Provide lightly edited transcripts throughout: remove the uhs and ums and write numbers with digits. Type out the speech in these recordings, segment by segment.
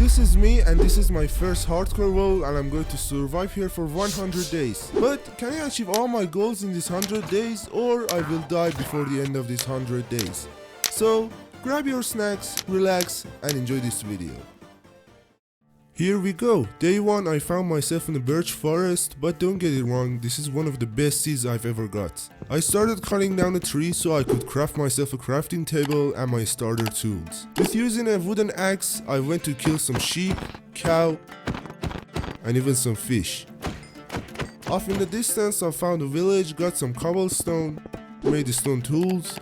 This is me and this is my first hardcore world and I'm going to survive here for 100 days. But can I achieve all my goals in these 100 days or I will die before the end of these 100 days? So grab your snacks, relax and enjoy this video. Here we go. Day 1 I found myself in a birch forest, but don't get it wrong, this is one of the best seeds I've ever got. I started cutting down a tree so I could craft myself a crafting table and my starter tools. With using a wooden axe, I went to kill some sheep, cow, and even some fish. Off in the distance I found a village, got some cobblestone, made the stone tools,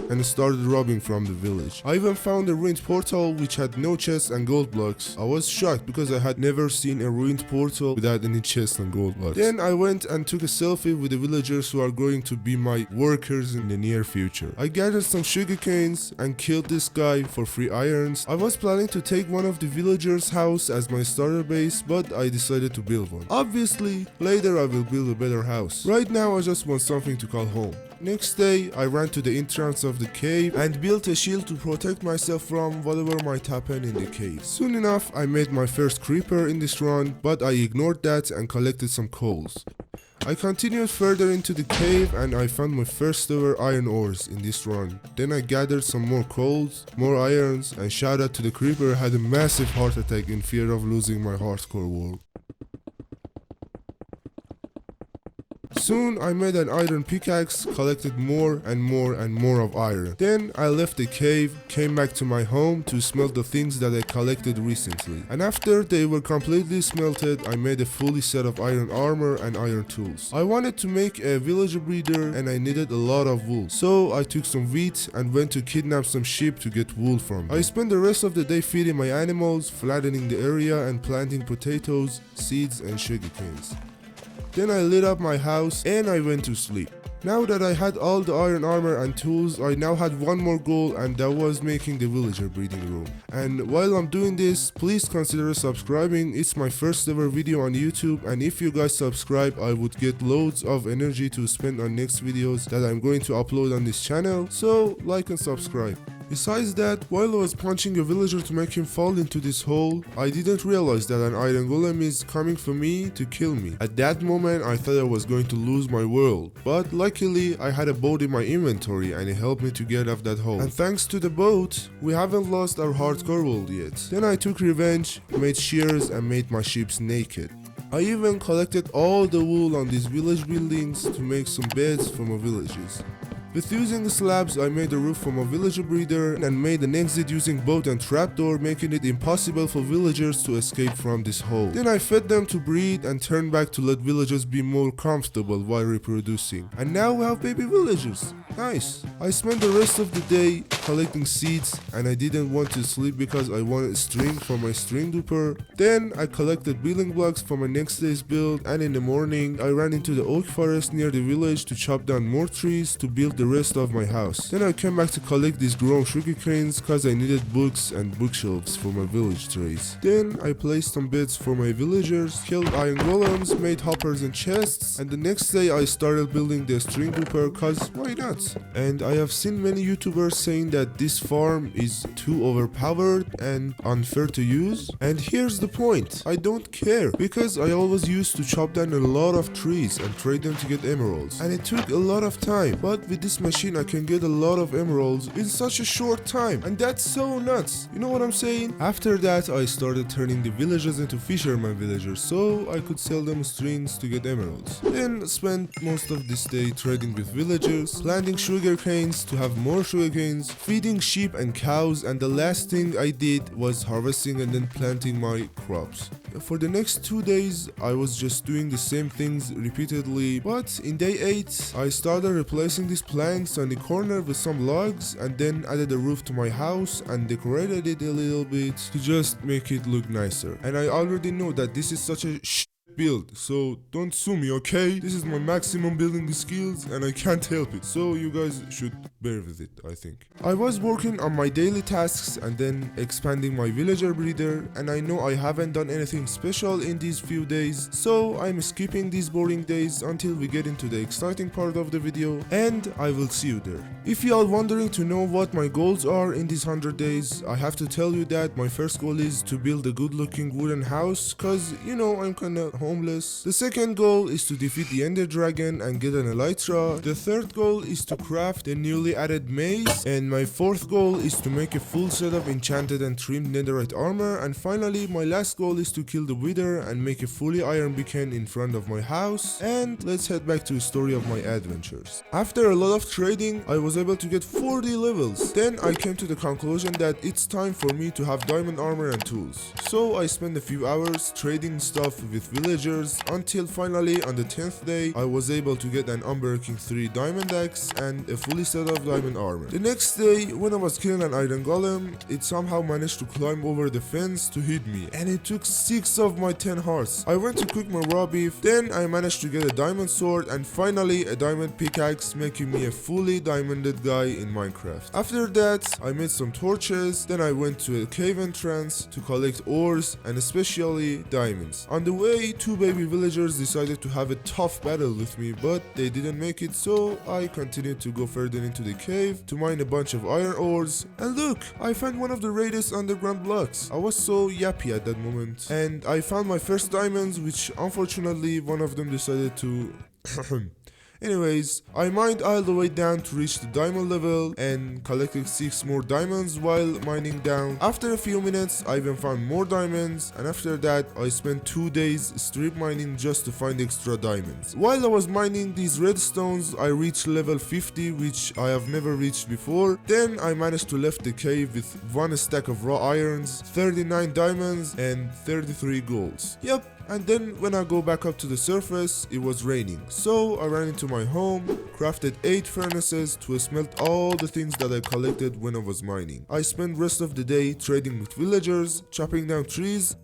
and started robbing from the village. I even found a ruined portal which had no chests and gold blocks. I was shocked because I had never seen a ruined portal without any chests and gold blocks. Then I went and took a selfie with the villagers who are going to be my workers in the near future. I gathered some sugar canes and killed this guy for free irons. I was planning to take one of the villagers' house as my starter base, but I decided to build one. Obviously, later I will build a better house. Right now I just want something to call home. Next day, I ran to the entrance of the cave and built a shield to protect myself from whatever might happen in the cave. Soon enough, I made my first creeper in this run, but I ignored that and collected some coals. I continued further into the cave and I found my first ever iron ores in this run. Then I gathered some more coals, more irons, and shout out to the creeper had a massive heart attack in fear of losing my hardcore world. Soon I made an iron pickaxe, collected more and more and more of iron. Then I left the cave, came back to my home to smelt the things that I collected recently. And after they were completely smelted, I made a fully set of iron armor and iron tools. I wanted to make a villager breeder and I needed a lot of wool. So I took some wheat and went to kidnap some sheep to get wool from them. I spent the rest of the day feeding my animals, flattening the area and planting potatoes, seeds and sugar canes. Then I lit up my house and I went to sleep. Now that I had all the iron armor and tools, I now had one more goal and that was making the villager breeding room. And while I'm doing this, please consider subscribing. It's my first ever video on YouTube and if you guys subscribe, I would get loads of energy to spend on next videos that I'm going to upload on this channel. So like and subscribe. Besides that, while I was punching a villager to make him fall into this hole, I didn't realize that an iron golem is coming for me to kill me. At that moment, I thought I was going to lose my world, but luckily I had a boat in my inventory and it helped me to get off that hole. And thanks to the boat, we haven't lost our hardcore world yet. Then I took revenge, made shears and made my sheep naked. I even collected all the wool on these village buildings to make some beds for my villages. With using the slabs, I made a roof for my villager breeder and made an exit using boat and trapdoor, making it impossible for villagers to escape from this hole. Then I fed them to breed and turned back to let villagers be more comfortable while reproducing. And now we have baby villagers. Nice. I spent the rest of the day collecting seeds and I didn't want to sleep because I wanted string for my string duper. Then I collected building blocks for my next day's build and in the morning I ran into the oak forest near the village to chop down more trees to build the rest of my house. Then I came back to collect these grown sugar canes cause I needed books and bookshelves for my village trays. Then I placed some beds for my villagers, killed iron golems, made hoppers and chests, and the next day I started building the string duper cause why not? And I have seen many YouTubers saying that this farm is too overpowered and unfair to use, and here's the point, I don't care because I always used to chop down a lot of trees and trade them to get emeralds, and it took a lot of time, but with this machine I can get a lot of emeralds in such a short time, and that's so nuts, you know what I'm saying? After that I started turning the villagers into fisherman villagers so I could sell them strings to get emeralds. Then spent most of this day trading with villagers, planting sugar canes to have more sugar canes, feeding sheep and cows, and the last thing I did was harvesting and then planting my crops. For the next 2 days I was just doing the same things repeatedly, but in day 8 I started replacing these planks on the corner with some logs and then added a roof to my house and decorated it a little bit to just make it look nicer. And I already know that this is such a perfect build, so don't sue me, okay? This is my maximum building skills and I can't help it, so you guys should bear with it, I think. I was working on my daily tasks and then expanding my villager breeder, and I know I haven't done anything special in these few days, so I'm skipping these boring days until we get into the exciting part of the video, and I will see you there. If you are wondering to know what my goals are in these 100 days, I have to tell you that my first goal is to build a good looking wooden house, cause you know I'm kinda homeless. The second goal is to defeat the Ender Dragon and get an Elytra. The third goal is to craft the newly added maze, and my fourth goal is to make a full set of enchanted and trimmed netherite armor, and finally my last goal is to kill the wither and make a fully iron beacon in front of my house. And let's head back to the story of my adventures. After a lot of trading, I was able to get 40 levels. Then I came to the conclusion that it's time for me to have diamond armor and tools. So I spent a few hours trading stuff with villagers until finally on the 10th day I was able to get an Unbreaking 3 diamond axe and a fully set of diamond armor. The next day when I was killing an iron golem, it somehow managed to climb over the fence to hit me, and it took 6 of my 10 hearts. I went to cook my raw beef, then I managed to get a diamond sword and finally a diamond pickaxe, making me a fully diamonded guy in Minecraft. After that I made some torches, then I went to a cave entrance to collect ores and especially diamonds. On the way, 2 baby villagers decided to have a tough battle with me, but they didn't make it, so I continued to go further into the cave to mine a bunch of iron ores, and look, I found one of the rarest underground blocks. I was so yappy at that moment, and I found my first diamonds, which unfortunately one of them decided to Anyways, I mined all the way down to reach the diamond level and collected 6 more diamonds while mining down. After a few minutes, I even found more diamonds, and after that, I spent 2 days strip mining just to find extra diamonds. While I was mining these redstones, I reached level 50, which I have never reached before. Then I managed to left the cave with 1 stack of raw irons, 39 diamonds, and 33 golds. Yep. And then when I go back up to the surface, it was raining. So I ran into my home, crafted 8 furnaces to smelt all the things that I collected when I was mining. I spent rest of the day trading with villagers, chopping down trees,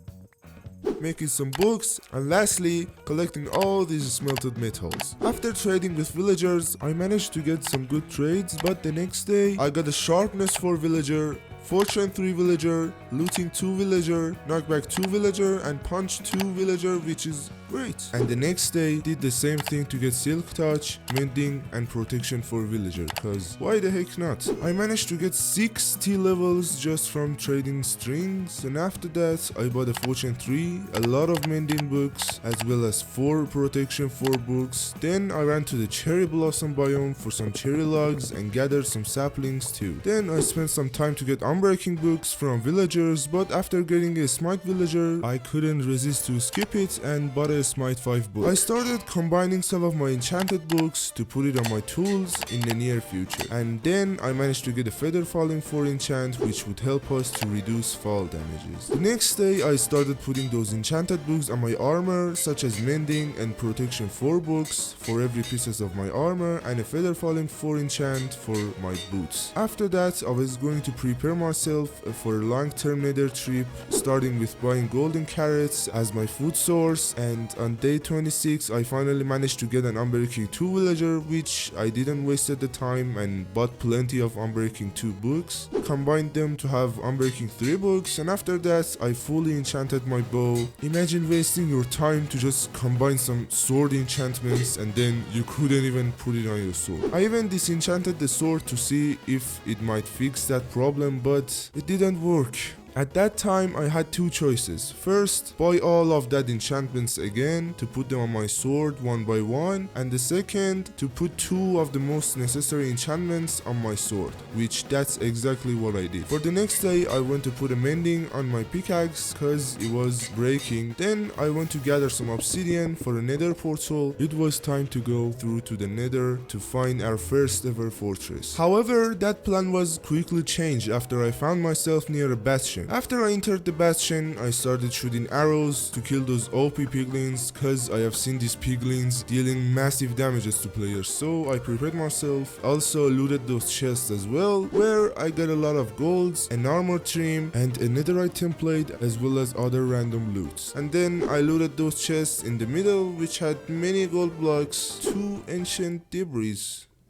making some books, and lastly collecting all these smelted metals. After trading with villagers, I managed to get some good trades, but the next day I got a sharpness 4 villager, Fortune 3 villager, looting 2 villager, knockback 2 villager, and punch 2 villager, which is great. And the next day did the same thing to get silk touch, mending, and protection for villager, cause why the heck not? I managed to get 60 levels just from trading strings, and after that I bought a Fortune 3, a lot of mending books, as well as 4 protection 4 books. Then I ran to the cherry blossom biome for some cherry logs and gathered some saplings too. Then I spent some time to get unbreaking books from villagers, but after getting a smite villager, I couldn't resist to skip it and bought a smite 5 book. I started combining some of my enchanted books to put it on my tools in the near future, and then I managed to get a feather falling 4 enchant, which would help us to reduce fall damages. The next day I started putting those enchanted books on my armor, such as mending and protection 4 books for every pieces of my armor, and a feather falling 4 enchant for my boots. After that I was going to prepare myself for a long-term nether trip, starting with buying golden carrots as my food source, and on day 26 I finally managed to get an Unbreaking 2 villager, which I didn't waste the time and bought plenty of Unbreaking 2 books, combined them to have Unbreaking 3 books, and after that I fully enchanted my bow. Imagine wasting your time to just combine some sword enchantments and then you couldn't even put it on your sword. I even disenchanted the sword to see if it might fix that problem, but it didn't work. At that time I had 2 choices. First, buy all of that enchantments again to put them on my sword one by one, and the second, to put 2 of the most necessary enchantments on my sword, which that's exactly what I did. For the next day I went to put a mending on my pickaxe cause it was breaking. Then I went to gather some obsidian for a nether portal. It was time to go through to the nether to find our first ever fortress. However, that plan was quickly changed after I found myself near a bastion. bastion. After I entered the bastion, I started shooting arrows to kill those OP piglins, cause I have seen these piglins dealing massive damages to players, so I prepared myself. Also looted those chests as well, where I got a lot of golds, an armor trim, and a netherite template, as well as other random loots. And then I looted those chests in the middle, which had many gold blocks, 2 ancient debris,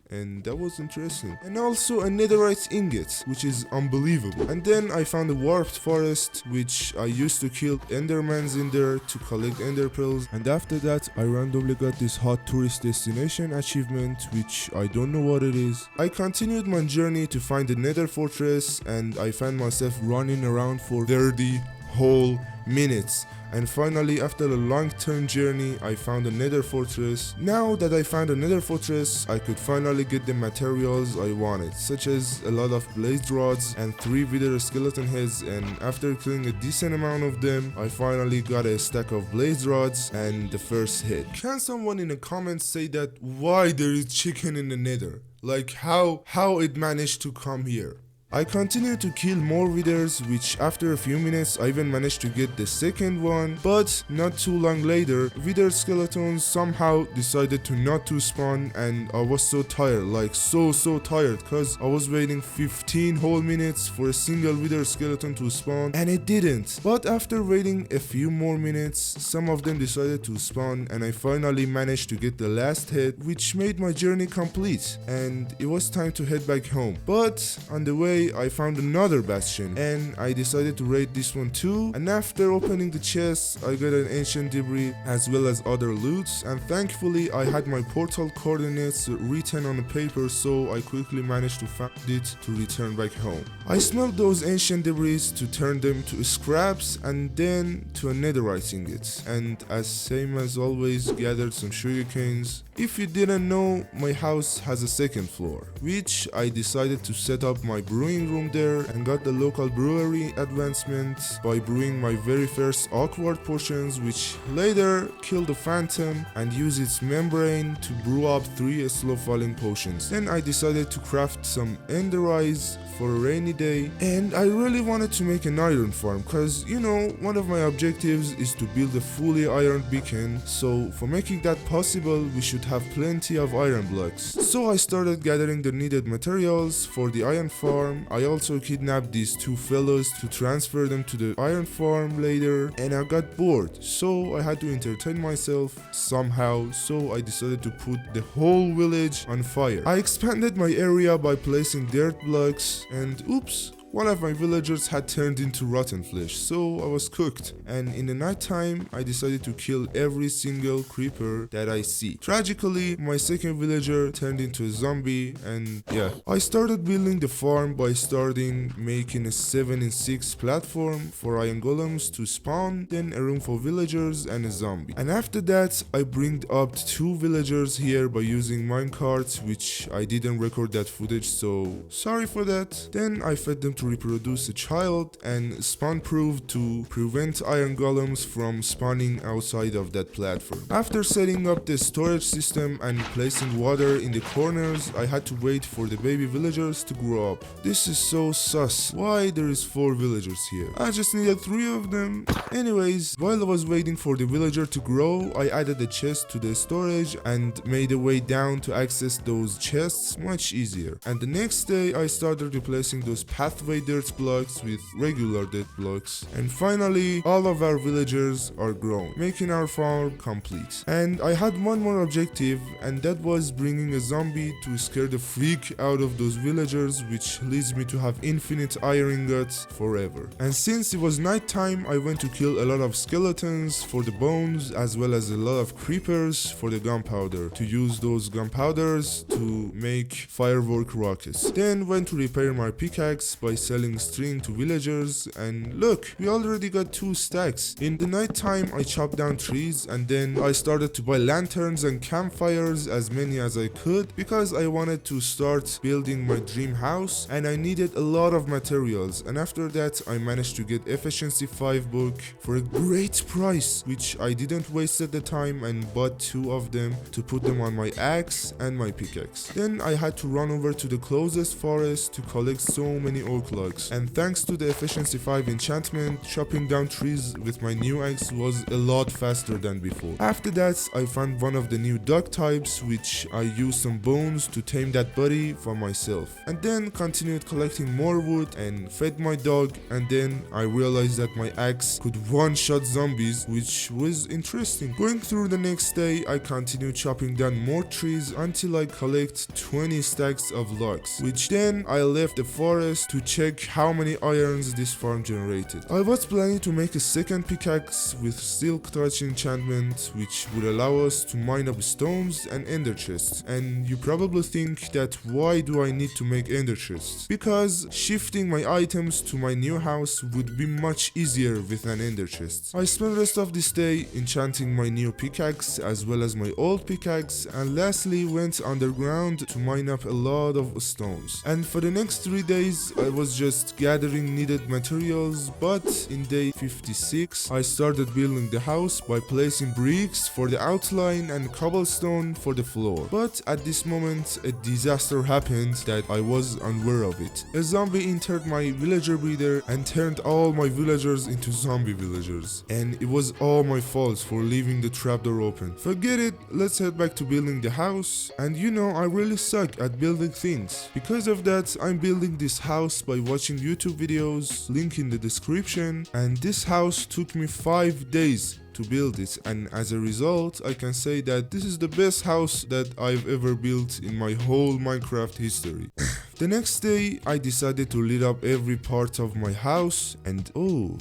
and that was interesting, and also a netherite ingot, which is unbelievable. And then I found a warped forest, which I used to kill endermans in there to collect ender pearls. And after that I randomly got this hot tourist destination achievement, which I don't know what it is. I continued my journey to find the nether fortress, and I found myself running around for 30 whole minutes. And finally, after a long-term journey, I found a nether fortress. Now that I found a nether fortress, I could finally get the materials I wanted, such as a lot of blazed rods and 3 wither skeleton heads. And after killing a decent amount of them, I finally got a stack of blazed rods and the first head. Can someone in the comments say that why there is chicken in the nether? Like how it managed to come here? I continued to kill more withers, which after a few minutes I even managed to get the second one, but not too long later, wither skeletons somehow decided to not to spawn, and I was so tired, like so tired, cause I was waiting 15 whole minutes for a single wither skeleton to spawn, and it didn't. But after waiting a few more minutes, some of them decided to spawn, and I finally managed to get the last head, which made my journey complete, and it was time to head back home. But on the way, I found another bastion, and I decided to raid this one too. And after opening the chest, I got an ancient debris as well as other loots, and thankfully I had my portal coordinates written on the paper, so I quickly managed to find it to return back home. I smelled those ancient debris to turn them to scraps and then to a netherite ingot, and as same as always, gathered some sugar canes. If you didn't know, my house has a second floor, which I decided to set up my brewing room there, and got the local brewery advancement by brewing my very first awkward potions, which later killed the phantom and used its membrane to brew up 3 slow falling potions. Then I decided to craft some ender eyes for a rainy day, and I really wanted to make an iron farm, cause you know, one of my objectives is to build a fully iron beacon, so for making that possible we should have plenty of iron blocks. So I started gathering the needed materials for the iron farm. I also kidnapped these 2 fellows to transfer them to the iron farm later, and I got bored, so I had to entertain myself somehow, so I decided to put the whole village on fire. I expanded my area by placing dirt blocks, and oops, one of my villagers had turned into rotten flesh, so I was cooked. And in the night time, I decided to kill every single creeper that I see. Tragically, my second villager turned into a zombie, and yeah. I started building the farm by starting making a 7-in-6 platform for iron golems to spawn, then a room for villagers and a zombie. And after that, I bring up 2 villagers here by using minecarts, which I didn't record that footage, so sorry for that. Then I fed them to reproduce a child, and spawn proof to prevent iron golems from spawning outside of that platform. After setting up the storage system and placing water in the corners, I had to wait for the baby villagers to grow up. This is so sus. Why there is 4 villagers here? I just needed 3 of them. Anyways, while I was waiting for the villager to grow, I added a chest to the storage and made a way down to access those chests much easier. And the next day I started replacing those pathways dirt blocks with regular dirt blocks, and finally all of our villagers are grown, making our farm complete. And I had one more objective, and that was bringing a zombie to scare the freak out of those villagers, which leads me to have infinite iron ingots forever. And since it was night time, I went to kill a lot of skeletons for the bones, as well as a lot of creepers for the gunpowder, to use those gunpowders to make firework rockets. Then went to repair my pickaxe by selling string to villagers, and look, we already got 2 stacks. In the night time I chopped down trees, and then I started to buy lanterns and campfires, as many as I could, because I wanted to start building my dream house, and I needed a lot of materials. And after that I managed to get efficiency 5 book for a great price, which I didn't waste at the time, and bought 2 of them to put them on my axe and my pickaxe. Then I had to run over to the closest forest to collect so many oak dark logs. And thanks to the efficiency 5 enchantment, chopping down trees with my new axe was a lot faster than before. After that, I found one of the new dog types, which I used some bones to tame that buddy for myself. And then continued collecting more wood and fed my dog, and then I realized that my axe could one-shot zombies, which was interesting. Going through the next day, I continued chopping down more trees until I collect 20 stacks of logs, which then I left the forest to check how many irons this farm generated. I was planning to make a second pickaxe with silk touch enchantment, which would allow us to mine up stones and ender chests. And you probably think that why do I need to make ender chests? Because shifting my items to my new house would be much easier with an ender chest. I spent the rest of this day enchanting my new pickaxe as well as my old pickaxe, and lastly went underground to mine up a lot of stones. And for the next 3 days I was just gathering needed materials, but in day 56 I started building the house by placing bricks for the outline and cobblestone for the floor. But at this moment a disaster happened that I was unaware of it. A zombie entered my villager breeder and turned all my villagers into zombie villagers, and it was all my fault for leaving the trapdoor open. Forget it, let's head back to building the house. And you know, I really suck at building things. Because of that, I'm building this house by watching YouTube videos, link in the description, and this house took me 5 days to build it, and as a result I can say that this is the best house that I've ever built in my whole Minecraft history. The next day I decided to lit up every part of my house, and oh,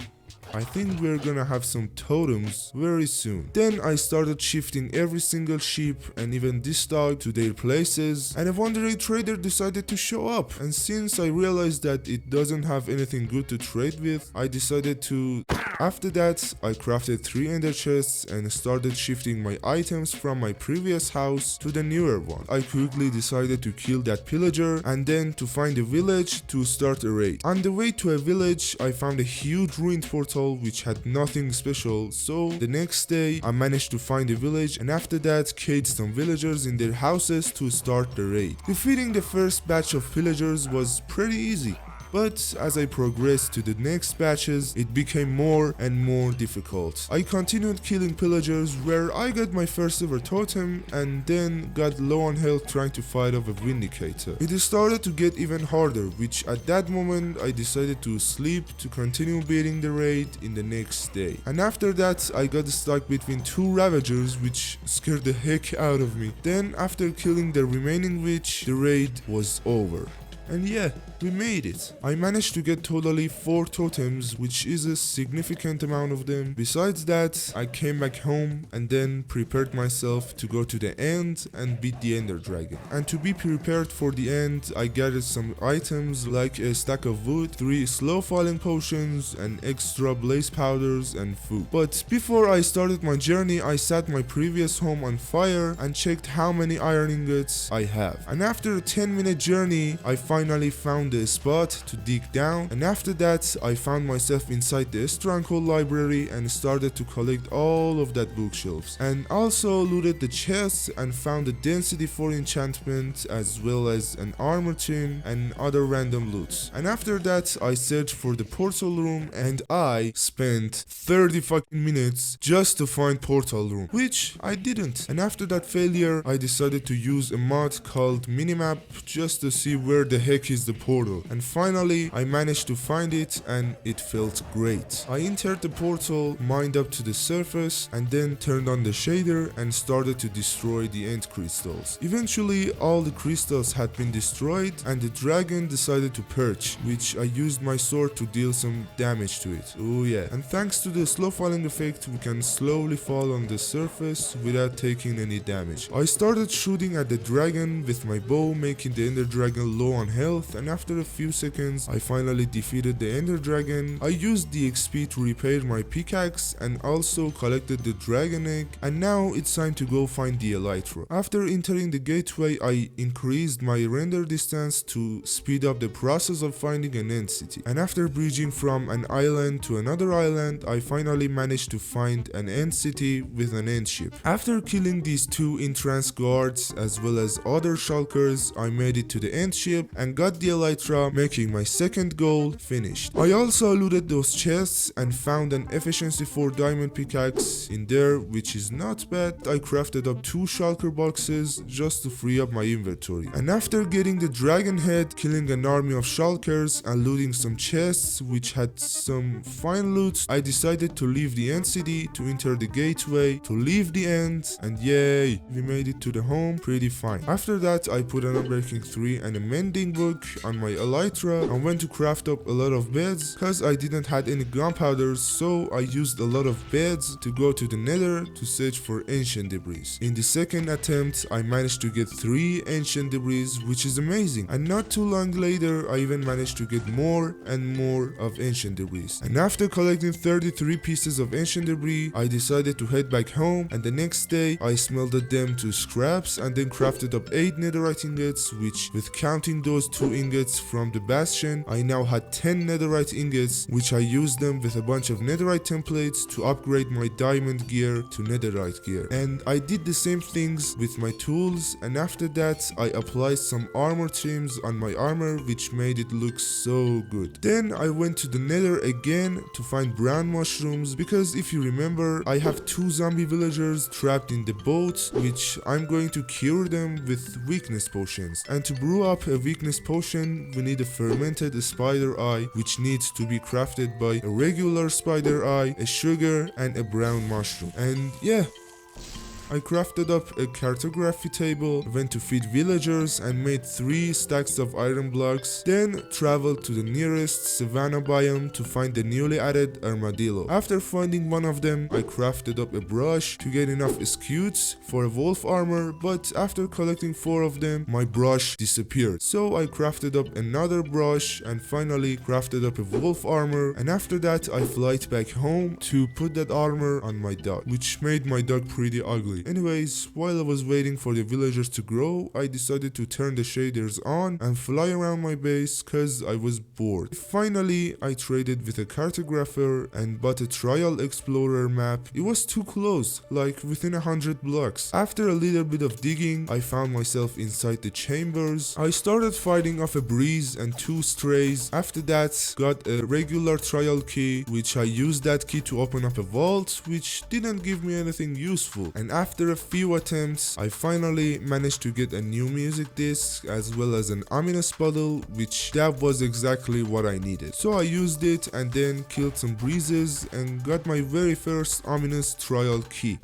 I think we're gonna have some totems very soon. Then I started shifting every single sheep and even this dog to their places, and a wandering trader decided to show up. And since I realized that it doesn't have anything good to trade with, I decided to... After that, I crafted 3 ender chests and started shifting my items from my previous house to the newer one. I quickly decided to kill that pillager and then to find a village to start a raid. On the way to a village, I found a huge ruined portal which had nothing special, so the next day I managed to find a village, and after that caged some villagers in their houses to start the raid. Defeating the first batch of villagers was pretty easy. But as I progressed to the next batches, it became more and more difficult. I continued killing pillagers where I got my first ever totem and then got low on health trying to fight off a vindicator. It started to get even harder, which at that moment I decided to sleep to continue beating the raid in the next day. And after that I got stuck between 2 ravagers which scared the heck out of me. Then after killing the remaining witch, the raid was over. And yeah, we made it. I managed to get totally 4 totems, which is a significant amount of them. Besides that, I came back home and then prepared myself to go to the end and beat the ender dragon. And to be prepared for the end, I gathered some items like a stack of wood, 3 slow falling potions, and extra blaze powders and food. But before I started my journey, I set my previous home on fire and checked how many iron ingots I have. And after a 10-minute journey, I finally found a spot to dig down, and after that I found myself inside the stronghold library and started to collect all of that bookshelves, and also looted the chests and found a density 4 enchantment as well as an armor tome and other random loots. And after that I searched for the portal room, and I spent 30 fucking minutes just to find portal room, which I didn't. And after that failure I decided to use a mod called minimap just to see where the heck is the portal, and finally I managed to find it and it felt great. I entered the portal, mined up to the surface, and then turned on the shader and started to destroy the end crystals. Eventually all the crystals had been destroyed and the dragon decided to perch, which I used my sword to deal some damage to it. Oh yeah. And thanks to the slow falling effect we can slowly fall on the surface without taking any damage. I started shooting at the dragon with my bow, making the ender dragon low on health, and after a few seconds I finally defeated the ender dragon. I used the XP to repair my pickaxe and also collected the dragon egg, and now it's time to go find the elytra. After entering the gateway I increased my render distance to speed up the process of finding an end city, and after bridging from an island to another island I finally managed to find an end city with an end ship. After killing these 2 entrance guards as well as other shulkers, I made it to the end ship, and got the elytra, making my second goal finished. I also looted those chests and found an efficiency 4 diamond pickaxe in there, which is not bad. I crafted up 2 shulker boxes just to free up my inventory. And after getting the dragon head, killing an army of shulkers, and looting some chests which had some fine loot, I decided to leave the end city to enter the gateway to leave the end, and yay, we made it to the home pretty fine. After that, I put an unbreaking 3 and a mending book on my elytra and went to craft up a lot of beds cause I didn't had any gunpowder, so I used a lot of beds to go to the nether to search for ancient debris. In the second attempt, I managed to get 3 ancient debris, which is amazing, and not too long later I even managed to get more and more of ancient debris. And after collecting 33 pieces of ancient debris, I decided to head back home, and the next day I smelted them to scraps and then crafted up 8 netherite ingots, which with counting those 2 ingots from the bastion, I now had 10 netherite ingots, which I used them with a bunch of netherite templates to upgrade my diamond gear to netherite gear. And I did the same things with my tools, and after that I applied some armor trims on my armor, which made it look so good. Then I went to the nether again to find brown mushrooms, because if you remember, I have 2 zombie villagers trapped in the boat, which I'm going to cure them with weakness potions. And to brew up a weakness potion, we need a fermented spider eye, which needs to be crafted by a regular spider eye, a sugar, and a brown mushroom. And yeah, I crafted up a cartography table, went to feed villagers and made 3 stacks of iron blocks, then traveled to the nearest Savannah Biome to find the newly added armadillo. After finding one of them, I crafted up a brush to get enough scutes for a wolf armor, but after collecting 4 of them, my brush disappeared. So I crafted up another brush and finally crafted up a wolf armor, and after that I flight back home to put that armor on my dog, which made my dog pretty ugly. Anyways, while I was waiting for the villagers to grow, I decided to turn the shaders on and fly around my base cause I was bored. Finally, I traded with a cartographer and bought a trial explorer map. It was too close, like within 100 blocks. After a little bit of digging, I found myself inside the chambers. I started fighting off a breeze and 2 strays. After that, got a regular trial key, which I used that key to open up a vault, which didn't give me anything useful. And after a few attempts, I finally managed to get a new music disc as well as an ominous bottle, which that was exactly what I needed. So I used it and then killed some breezes and got my very first ominous trial key.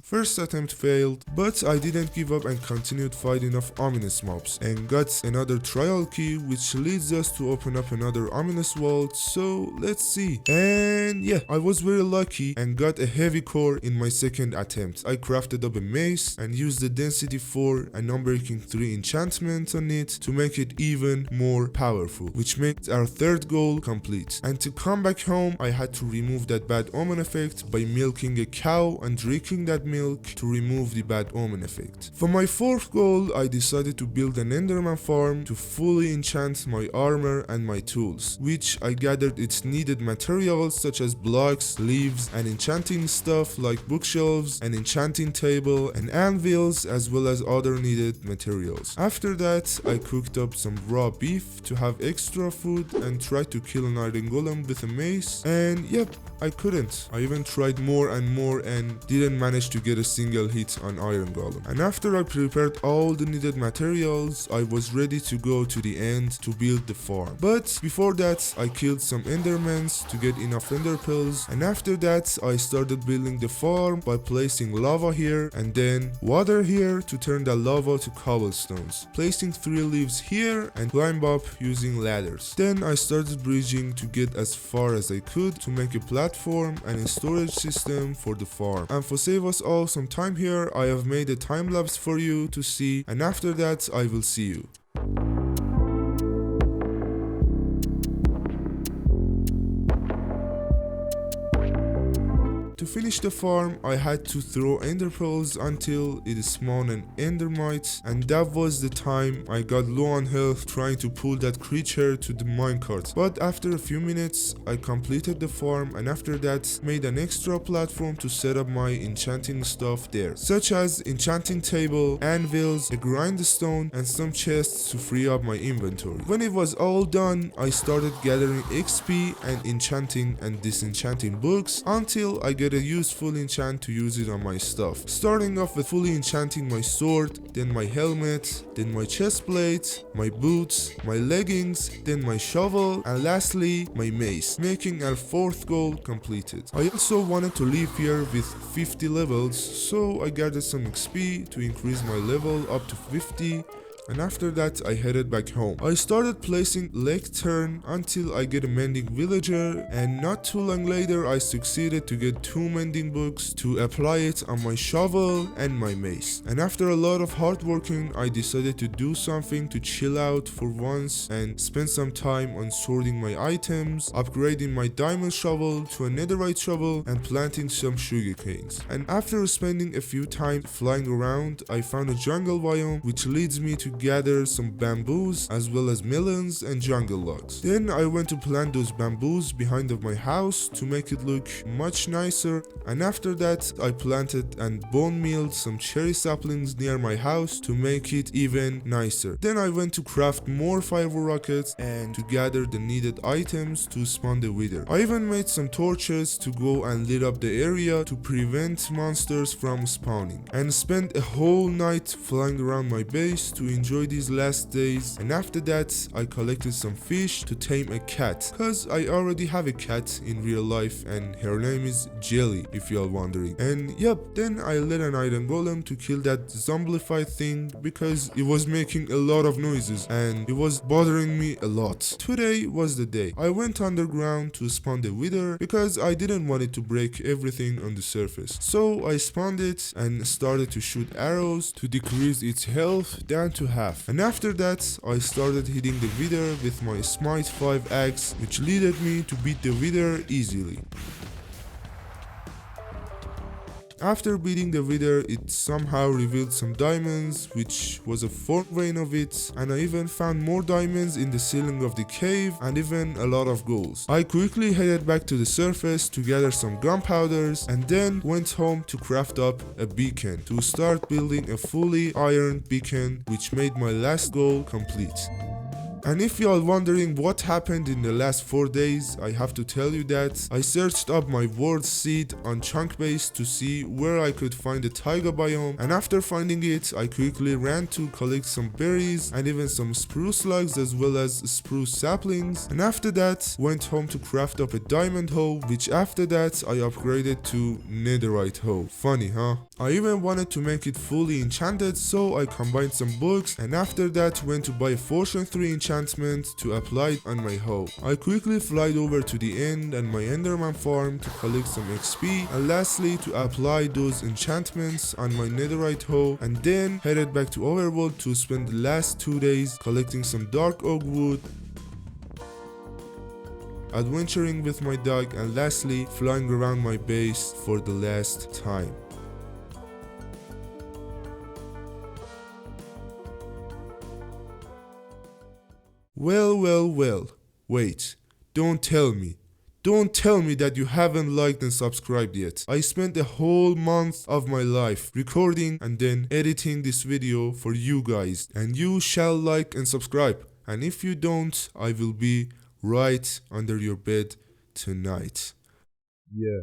First attempt failed, but I didn't give up and continued fighting off ominous mobs and got another trial key, which leads us to open up another ominous vault. So let's see. And yeah, I was very lucky and got a heavy core in my second attempt. I crafted up a mace and used the density 4 and unbreaking 3 enchantment on it to make it even more powerful, which makes our third goal complete. And to come back home, I had to remove that bad omen effect by milking a cow and drinking that milk to remove the bad omen effect. For my fourth goal, I decided to build an Enderman Farm to fully enchant my armor and my tools, which I gathered its needed materials such as blocks, leaves, and enchanting stuff like bookshelves, an enchanting table, and anvils, as well as other needed materials. After that, I cooked up some raw beef to have extra food and tried to kill an iron golem with a mace, and yep, I couldn't. I even tried more and more and didn't manage to get a single hit on iron golem. And after I prepared all the needed materials, I was ready to go to the end to build the farm. But before that, I killed some endermans to get enough ender pills, and after that I started building the farm by placing lava here and then water here to turn the lava to cobblestones, placing 3 leaves here and climb up using ladders. Then I started bridging to get as far as I could to make a platform and a storage system for the farm. And for save us all some time here, I have made a time lapse for you to see, and after that I will see you. To finish the farm, I had to throw ender pearls until it spawned an endermite, and that was the time I got low on health trying to pull that creature to the minecart. But after a few minutes, I completed the farm, and after that made an extra platform to set up my enchanting stuff there, such as enchanting table, anvils, a grindstone, and some chests to free up my inventory. When it was all done, I started gathering XP and enchanting and disenchanting books until I get a useful enchant to use it on my stuff. Starting off with fully enchanting my sword, then my helmet, then my chest plate, my boots, my leggings, then my shovel, and lastly my mace, making our fourth goal completed. I also wanted to leave here with 50 levels, so I gathered some XP to increase my level up to 50. And after that I headed back home. I started placing lectern until I get a mending villager, and not too long later I succeeded to get 2 mending books to apply it on my shovel and my mace. And after a lot of hard working, I decided to do something to chill out for once and spend some time on sorting my items, upgrading my diamond shovel to a netherite shovel, and planting some sugar canes. And after spending a few time flying around, I found a jungle biome which leads me to gather some bamboos as well as melons and jungle logs. Then I went to plant those bamboos behind of my house to make it look much nicer, and after that I planted and bone mealed some cherry saplings near my house to make it even nicer. Then I went to craft more firework rockets and to gather the needed items to spawn the wither. I even made some torches to go and lit up the area to prevent monsters from spawning, and spent a whole night flying around my base to enjoy these last days. And after that I collected some fish to tame a cat, cause I already have a cat in real life and her name is Jelly, if you are wondering. And yep, then I lit an iron golem to kill that zombified thing because it was making a lot of noises and it was bothering me a lot. Today was the day. I went underground to spawn the wither because I didn't want it to break everything on the surface. So I spawned it and started to shoot arrows to decrease its health down to half. And after that I started hitting the wither with my smite 5 axe, which led me to beat the wither easily. After beating the wither, it somehow revealed some diamonds, which was a fourth vein of it, and I even found more diamonds in the ceiling of the cave and even a lot of golds. I quickly headed back to the surface to gather some gunpowders and then went home to craft up a beacon to start building a fully iron beacon, which made my last goal complete. And if you are wondering what happened in the last 4 days, I have to tell you that I searched up my world seed on Chunkbase to see where I could find a taiga biome, and after finding it, I quickly ran to collect some berries and even some spruce logs as well as spruce saplings, and after that went home to craft up a diamond hoe, which after that I upgraded to netherite hoe. Funny, huh? I even wanted to make it fully enchanted, so I combined some books, and after that went to buy a fortune 3 enchantment to apply it on my hoe. I quickly flied over to the end and my Enderman Farm to collect some XP, and lastly to apply those enchantments on my netherite hoe, and then headed back to Overworld to spend the last 2 days collecting some dark oak wood, adventuring with my dog, and lastly flying around my base for the last time. Well, wait, don't tell me that you haven't liked and subscribed yet. I spent a whole month of my life recording and then editing this video for you guys, and you shall like and subscribe, and if you don't, I will be right under your bed tonight. Yeah.